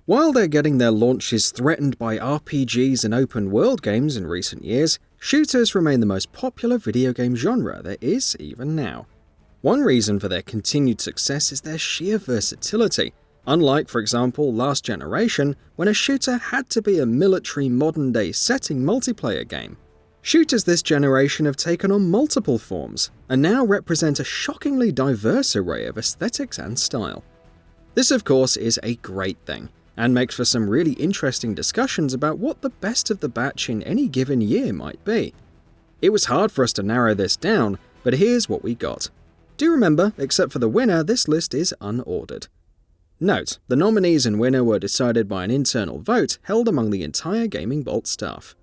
While they're getting their launches threatened by RPGs and open-world games in recent years, shooters remain the most popular video game genre there is even now. One reason for their continued success is their sheer versatility. Unlike, for example, last generation, when a shooter had to be a military modern-day setting multiplayer game. Shooters this generation have taken on multiple forms, and now represent a shockingly diverse array of aesthetics and style. This, of course, is a great thing, and makes for some really interesting discussions about what the best of the batch in any given year might be. It was hard for us to narrow this down, but here's what we got. Do remember, except for the winner, this list is unordered. Note, the nominees and winner were decided by an internal vote held among the entire Gaming Bolt staff.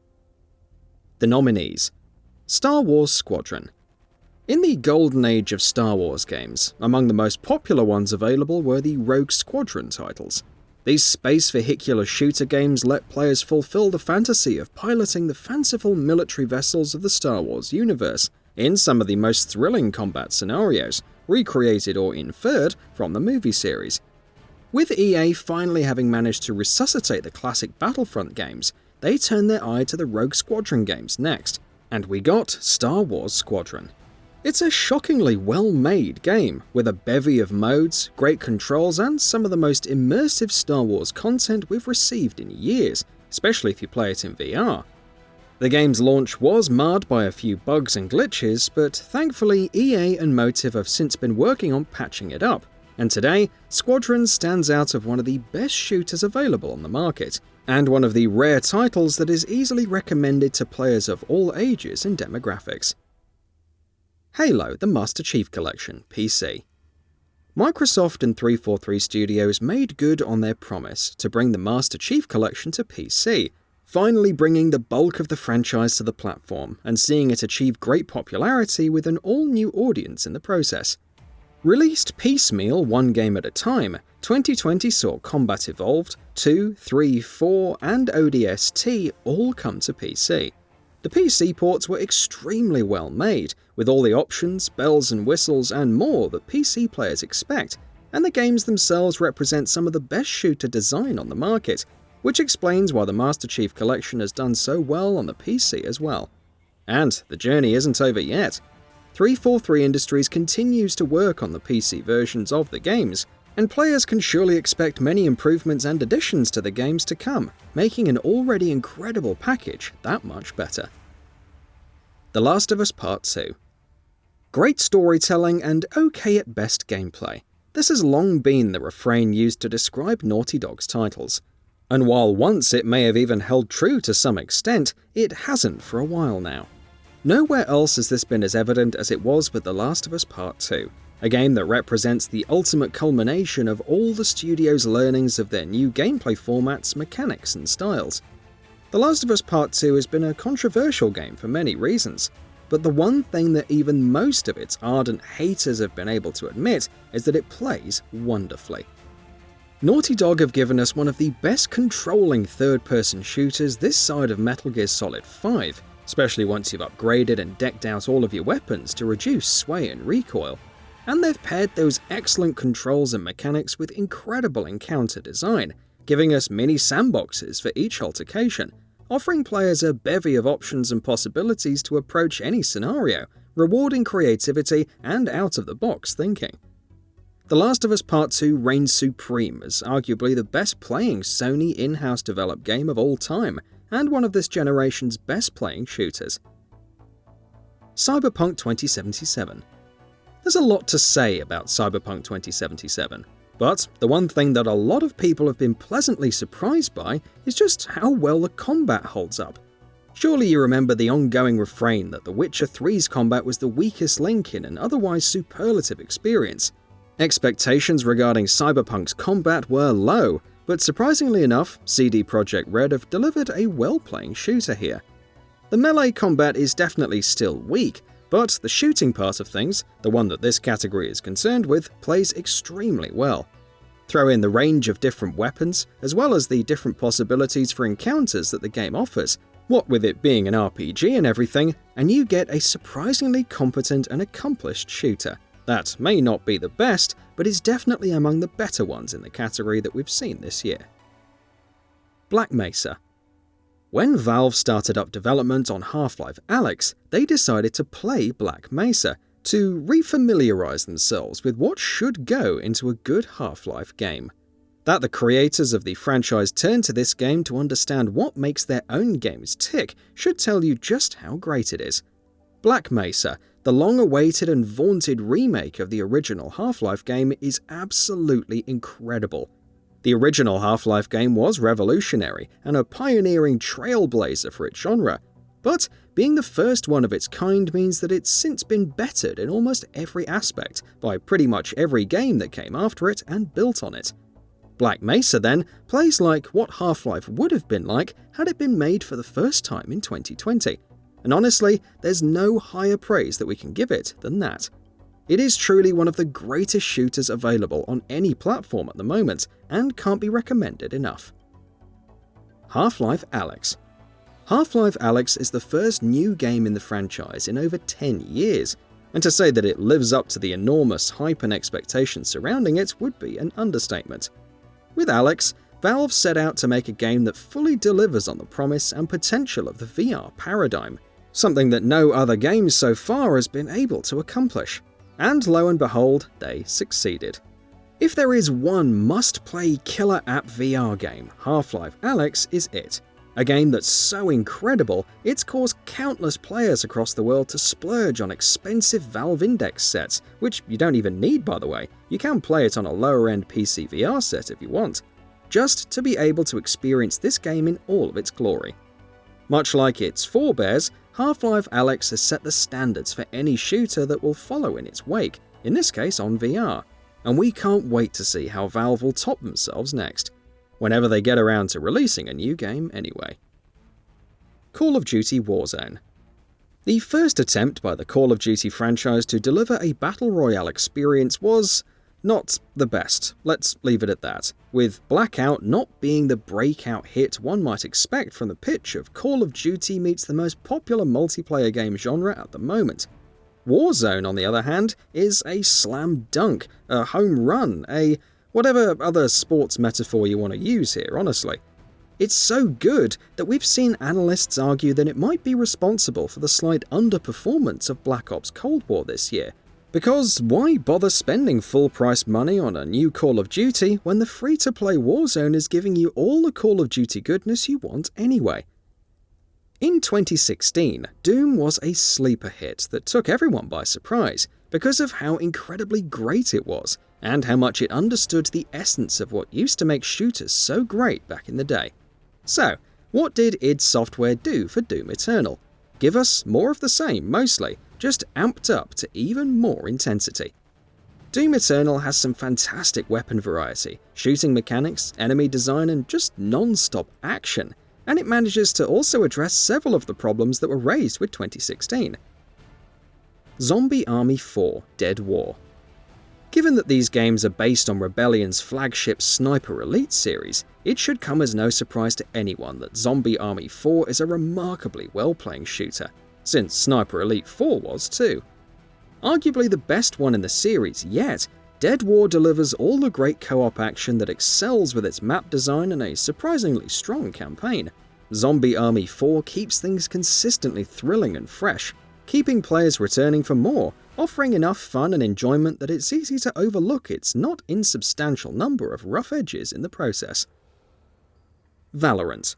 The nominees: Star Wars Squadron. In the golden age of Star Wars games, among the most popular ones available were the Rogue Squadron titles. These space vehicular shooter games let players fulfill the fantasy of piloting the fanciful military vessels of the Star Wars universe in some of the most thrilling combat scenarios, recreated or inferred from the movie series. With EA finally having managed to resuscitate the classic Battlefront games, they turned their eye to the Rogue Squadron games next, and we got Star Wars Squadron. It's a shockingly well-made game, with a bevy of modes, great controls, and some of the most immersive Star Wars content we've received in years, especially if you play it in VR. The game's launch was marred by a few bugs and glitches, but thankfully EA and Motive have since been working on patching it up, and today, Squadron stands out as one of the best shooters available on the market, and one of the rare titles that is easily recommended to players of all ages and demographics. Halo: The Master Chief Collection, PC. Microsoft and 343 Studios made good on their promise to bring the Master Chief Collection to PC, finally bringing the bulk of the franchise to the platform and seeing it achieve great popularity with an all-new audience in the process. Released piecemeal one game at a time, 2020 saw Combat Evolved, 2, 3, 4, and ODST all come to PC. The PC ports were extremely well made, with all the options, bells and whistles, and more that PC players expect, and the games themselves represent some of the best shooter design on the market, which explains why the Master Chief Collection has done so well on the PC as well. And the journey isn't over yet. 343 Industries continues to work on the PC versions of the games, and players can surely expect many improvements and additions to the games to come, making an already incredible package that much better. The Last of Us Part 2. Great storytelling and okay at best gameplay. This has long been the refrain used to describe Naughty Dog's titles. And while once it may have even held true to some extent, it hasn't for a while now. Nowhere else has this been as evident as it was with The Last of Us Part 2, a game that represents the ultimate culmination of all the studio's learnings of their new gameplay formats, mechanics, and styles. The Last of Us Part 2 has been a controversial game for many reasons, but the one thing that even most of its ardent haters have been able to admit is that it plays wonderfully. Naughty Dog have given us one of the best controlling third-person shooters this side of Metal Gear Solid 5, especially once you've upgraded and decked out all of your weapons to reduce sway and recoil. And they've paired those excellent controls and mechanics with incredible encounter design, giving us mini sandboxes for each altercation, offering players a bevy of options and possibilities to approach any scenario, rewarding creativity and out-of-the-box thinking. The Last of Us Part 2 reigns supreme as arguably the best-playing Sony in-house developed game of all time, and one of this generation's best-playing shooters. Cyberpunk 2077. There's a lot to say about Cyberpunk 2077, but the one thing that a lot of people have been pleasantly surprised by is just how well the combat holds up. Surely you remember the ongoing refrain that The Witcher 3's combat was the weakest link in an otherwise superlative experience. Expectations regarding Cyberpunk's combat were low, but surprisingly enough, CD Projekt Red have delivered a well-playing shooter here. The melee combat is definitely still weak, but the shooting part of things, the one that this category is concerned with, plays extremely well. Throw in the range of different weapons, as well as the different possibilities for encounters that the game offers, what with it being an RPG and everything, and you get a surprisingly competent and accomplished shooter. That may not be the best, but is definitely among the better ones in the category that we've seen this year. Black Mesa. When Valve started up development on Half-Life ALYX, they decided to play Black Mesa to refamiliarize themselves with what should go into a good Half-Life game. That the creators of the franchise turned to this game to understand what makes their own games tick should tell you just how great it is. Black Mesa, the long-awaited and vaunted remake of the original Half-Life game, is absolutely incredible. The original Half-Life game was revolutionary and a pioneering trailblazer for its genre, but being the first one of its kind means that it's since been bettered in almost every aspect by pretty much every game that came after it and built on it. Black Mesa, then, plays like what Half-Life would have been like had it been made for the first time in 2020. And honestly, there's no higher praise that we can give it than that. It is truly one of the greatest shooters available on any platform at the moment, and can't be recommended enough. Half-Life ALYX. Half-Life ALYX is the first new game in the franchise in over 10 years, and to say that it lives up to the enormous hype and expectations surrounding it would be an understatement. With ALYX, Valve set out to make a game that fully delivers on the promise and potential of the VR paradigm, something that no other game so far has been able to accomplish. And lo and behold, they succeeded. If there is one must-play killer app VR game, Half-Life ALYX is it. A game that's so incredible, it's caused countless players across the world to splurge on expensive Valve Index sets, which you don't even need, by the way. You can play it on a lower-end PC VR set if you want, just to be able to experience this game in all of its glory. Much like its forebears, Half-Life ALYX has set the standards for any shooter that will follow in its wake, in this case on VR, and we can't wait to see how Valve will top themselves next, whenever they get around to releasing a new game anyway. Call of Duty Warzone. The first attempt by the Call of Duty franchise to deliver a battle royale experience was not the best, let's leave it at that, with Blackout not being the breakout hit one might expect from the pitch of Call of Duty meets the most popular multiplayer game genre at the moment. Warzone, on the other hand, is a slam dunk, a home run, a whatever other sports metaphor you want to use here, honestly. It's so good that we've seen analysts argue that it might be responsible for the slight underperformance of Black Ops Cold War this year. Because why bother spending full-price money on a new Call of Duty when the free-to-play Warzone is giving you all the Call of Duty goodness you want anyway? In 2016, Doom was a sleeper hit that took everyone by surprise because of how incredibly great it was, and how much it understood the essence of what used to make shooters so great back in the day. So, what did id Software do for Doom Eternal? Give us more of the same, mostly, just amped up to even more intensity. Doom Eternal has some fantastic weapon variety, shooting mechanics, enemy design, and just non-stop action, and it manages to also address several of the problems that were raised with 2016. Zombie Army 4 Dead War. Given that these games are based on Rebellion's flagship Sniper Elite series, it should come as no surprise to anyone that Zombie Army 4 is a remarkably well-playing shooter, since Sniper Elite 4 was too. Arguably the best one in the series yet, Dead War delivers all the great co-op action that excels with its map design and a surprisingly strong campaign. Zombie Army 4 keeps things consistently thrilling and fresh, keeping players returning for more, offering enough fun and enjoyment that it's easy to overlook its not insubstantial number of rough edges in the process. VALORANT.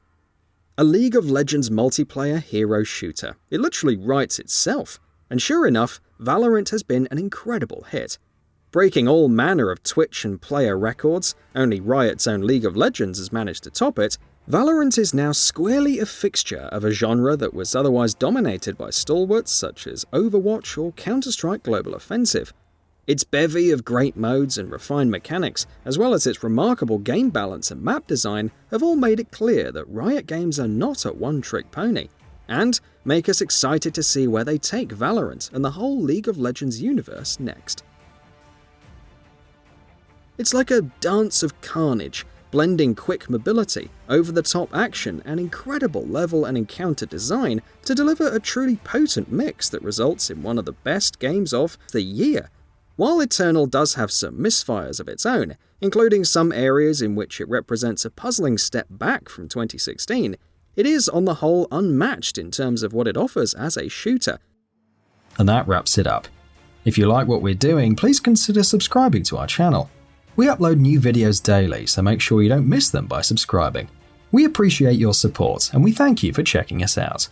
A League of Legends multiplayer hero shooter. It literally writes itself. And sure enough, VALORANT has been an incredible hit. Breaking all manner of Twitch and player records, only Riot's own League of Legends has managed to top it, VALORANT is now squarely a fixture of a genre that was otherwise dominated by stalwarts such as Overwatch or Counter-Strike Global Offensive. Its bevy of great modes and refined mechanics, as well as its remarkable game balance and map design, have all made it clear that Riot Games are not a one-trick pony, and make us excited to see where they take VALORANT and the whole League of Legends universe next. It's like a dance of carnage, blending quick mobility, over-the-top action, and incredible level and encounter design to deliver a truly potent mix that results in one of the best games of the year. While Eternal does have some misfires of its own, including some areas in which it represents a puzzling step back from 2016, it is on the whole unmatched in terms of what it offers as a shooter. And that wraps it up. If you like what we're doing, please consider subscribing to our channel. We upload new videos daily, so make sure you don't miss them by subscribing. We appreciate your support, and we thank you for checking us out.